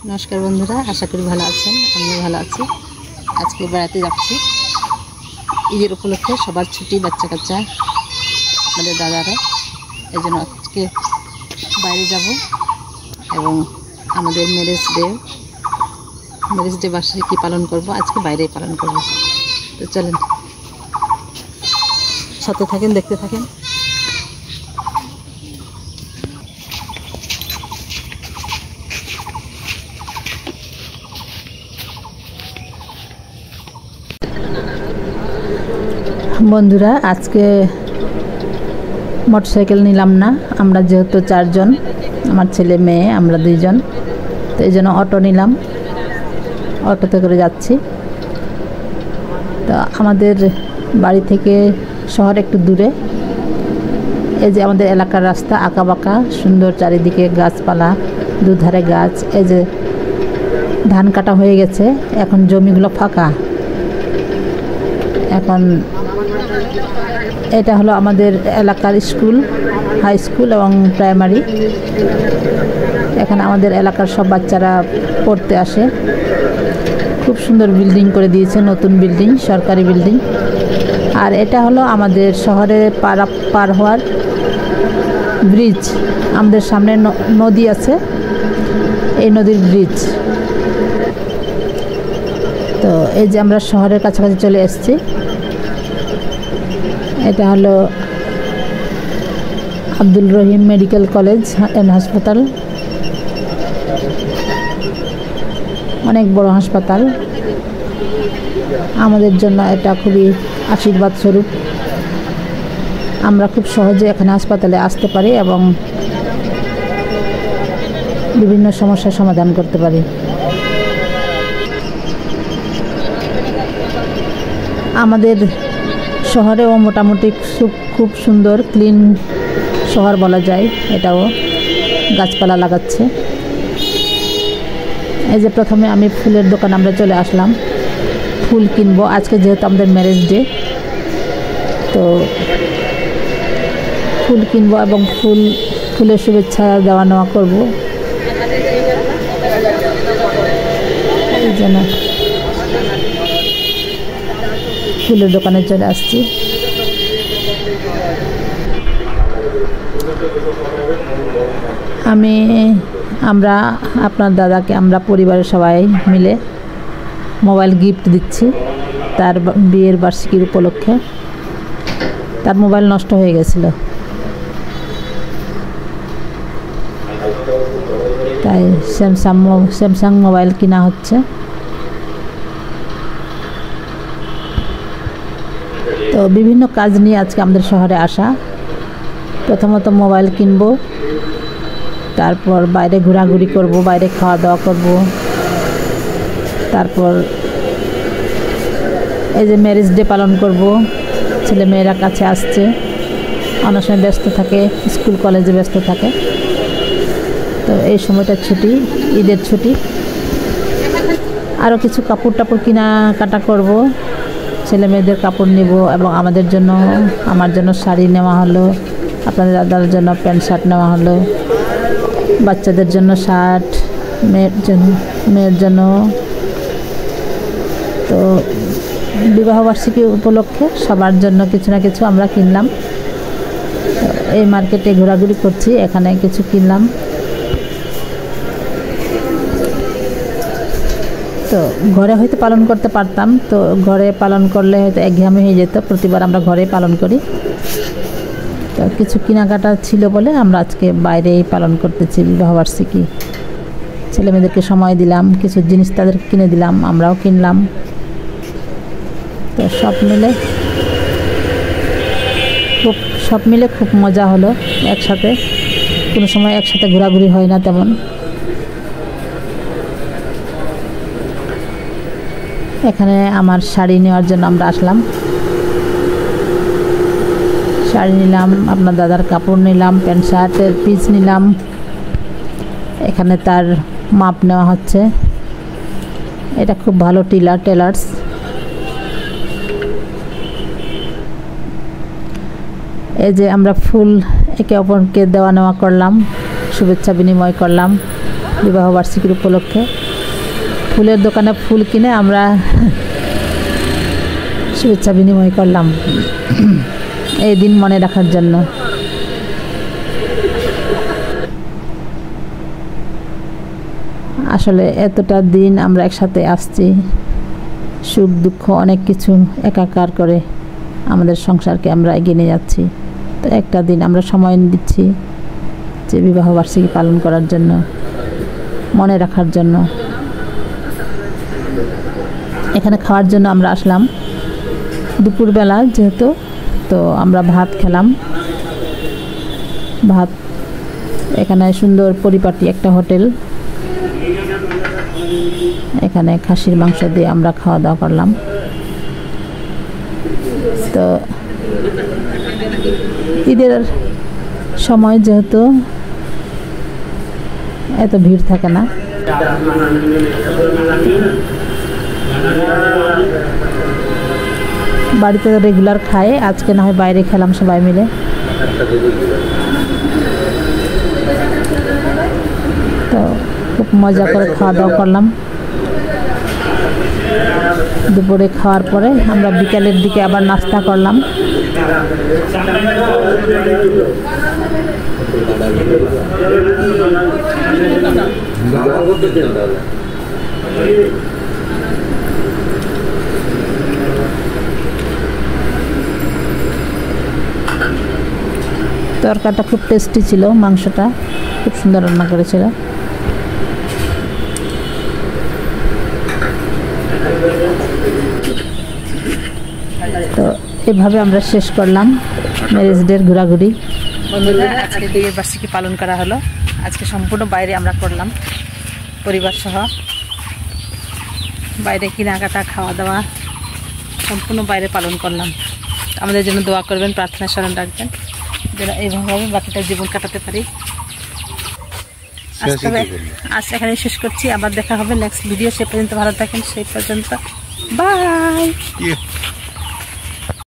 নমস্কার বন্ধুরা, আশা করি ভালো আছেন। আমিও ভালো আছি। আজকে বেড়াতে যাচ্ছি। ঈদের উপলক্ষে সবার ছুটি, বাচ্চা কাচ্চা, আমাদের দাদারা, এই জন্য আজকে বাইরে যাব এবং আমাদের ম্যারেজ ডে বাসায় কী পালন করব, আজকে বাইরেই পালন করব। তো চলেন, সাথে থাকেন, দেখতে থাকেন। বন্ধুরা, আজকে মোটরসাইকেল নিলাম না, আমরা যেহেতু 4 জন, আমার ছেলে মেয়ে, আমরা 2 জন, তো এই জন্য অটো নিলাম, অটোতে করে যাচ্ছি। তো আমাদের বাড়ি থেকে শহর একটু দূরে। এই যে আমাদের এলাকার রাস্তা, আঁকা বাঁকা, সুন্দর, চারিদিকে গাছপালা, দুধারে গাছ। এই যে ধান কাটা হয়ে গেছে, এখন জমিগুলো ফাঁকা। এখন এটা হলো আমাদের এলাকার স্কুল, হাই স্কুল এবং প্রাইমারি। এখানে আমাদের এলাকার সব বাচ্চারা পড়তে আসে। খুব সুন্দর বিল্ডিং করে দিয়েছে, নতুন বিল্ডিং, সরকারি বিল্ডিং। আর এটা হলো আমাদের শহরে পার হওয়ার ব্রিজ। আমাদের সামনে নদী আছে, এই নদীর ব্রিজ। তো এই যে আমরা শহরের কাছাকাছি চলে এসেছি। এটা হলো আব্দুল রহিম মেডিকেল কলেজ অ্যান্ড হাসপাতাল, অনেক বড় হাসপাতাল। আমাদের জন্য এটা খুবই আশীর্বাদ স্বরূপ। আমরা খুব সহজে এখানে হাসপাতালে আসতে পারি এবং বিভিন্ন সমস্যার সমাধান করতে পারি। আমাদের শহরেও মোটামুটি খুব সুন্দর ক্লিন শহর বলা যায়। এটাও গাছপালা লাগাচ্ছে। এই যে প্রথমে আমি ফুলের দোকান আমরা চলে আসলাম, ফুল কিনবো। আজকে যেহেতু আমাদের ম্যারেজ ডে, তো ফুল কিনবো এবং ফুলের শুভেচ্ছা দেওয়া নেওয়া করবো। এই জন্য ফুলের দোকানে চলে আসছি। আমরা আপনার দাদাকে আমরা পরিবারের সবাই মিলে মোবাইল গিফট দিচ্ছি তার বিয়ের বার্ষিকীর উপলক্ষে। তার মোবাইল নষ্ট হয়ে গেছিল, তাই স্যামসাং মোবাইল কিনা হচ্ছে। তো বিভিন্ন কাজ নিয়ে আজকে আমাদের শহরে আসা। প্রথমত মোবাইল কিনবো, তারপর বাইরে ঘোরাঘুরি করব, বাইরে খাওয়া দাওয়া করব। তারপর এই যে ম্যারেজ ডে পালন করব। ছেলে মেয়েরা কাছে আসছে, অনেক সময় ব্যস্ত থাকে, স্কুল কলেজে ব্যস্ত থাকে। তো এই সময়টা ছুটি, ঈদের ছুটি। আরও কিছু কাপড় টাপড় কেনাকাটা করব, ছেলে মেয়েদের কাপড় নেব এবং আমার জন্য শাড়ি নেওয়া হলো, আপনাদের দাদার জন্য প্যান্ট শার্ট নেওয়া হলো, বাচ্চাদের জন্য শার্ট, মেয়ের জন্য। তো বিবাহবার্ষিকী উপলক্ষে সবার জন্য কিছু না কিছু আমরা কিনলাম। এই মার্কেটে ঘোরাঘুরি করছি, এখানে কিছু কিনলাম। তো ঘরে হয়তো পালন করতে পারতাম, তো ঘরে পালন করলে হয়তো একঘেয়েমি হয়ে যেত। প্রতিবার আমরা ঘরে পালন করি। তো কিছু কেনাকাটা ছিল বলে আমরা আজকে বাইরেই পালন করতেছি বিবাহবার্ষিকী। ছেলেমেয়েদেরকে সময় দিলাম, কিছু জিনিস তাদেরকে কিনে দিলাম, আমরাও কিনলাম। তো সব মিলে খুব মজা হলো একসাথে। কোনো সময় একসাথে ঘোরাঘুরি হয় না তেমন। এখানে আমার শাড়ি নেওয়ার জন্য আমরা আসলাম। শাড়ি নিলাম, আপনার দাদার কাপড় নিলাম, প্যান্ট শার্টের পিস নিলাম। এখানে তার মাপ নেওয়া হচ্ছে। এটা খুব ভালো টেলার্স। এই যে আমরা ফুল একে অপরকে দেওয়া নেওয়া করলাম, শুভেচ্ছা বিনিময় করলাম। বিবাহ বার্ষিকীর উপলক্ষে ফুলের দোকানে ফুল কিনে আমরা শুভেচ্ছা বিনিময় করলাম এই দিন মনে রাখার জন্য। আসলে এতটা দিন আমরা একসাথে আসছি, সুখ দুঃখ অনেক কিছু একাকার করে আমাদের সংসারকে আমরা এগিয়ে নিয়ে যাচ্ছি। তো একটা দিন আমরা সময় দিচ্ছি যে বিবাহ বার্ষিকী পালন করার জন্য, মনে রাখার জন্য। এখানে খাওয়ার জন্য আমরা আসলাম দুপুরবেলা যেহেতু, তো আমরা ভাত খেলাম। ভাত এখানে সুন্দর পরিপাটি একটা হোটেল, এখানে খাসির মাংস দিয়ে আমরা খাওয়া দাওয়া করলাম। তো ঈদের সময় যেহেতু এত ভিড় থাকে না। বাড়িতে রেগুলার খাই, আজকে না হয় বাইরে খেলাম সবাই মিলে। তো খুব মজা করে খাওয়া দাওয়া করলাম। দুপুরে খাওয়ার পরে আমরা বিকালের দিকে আবার নাস্তা করলাম। তরকারিটা খুব টেস্টি ছিল, মাংসটা খুব সুন্দর রান্না করেছিল। তো এভাবে আমরা শেষ করলাম ম্যারেজ ডের ঘোরাঘুরি। বন্ধুরা, আজকে বিয়ের বার্ষিকী পালন করা হলো। আজকে সম্পূর্ণ বাইরে আমরা করলাম পরিবার সহ। বাইরে কেনাকাটা, খাওয়া দাওয়া সম্পূর্ণ বাইরে পালন করলাম। আমাদের জন্য দোয়া করবেন, প্রার্থনা স্মরণ রাখবেন যেন এইভাবে বাকিটা জীবন কাটাতে পারি। আজ এখানে শেষ করছি, আবার দেখা হবে নেক্সট ভিডিও। সে পর্যন্ত ভালো থাকেন, সেই পর্যন্ত বাই।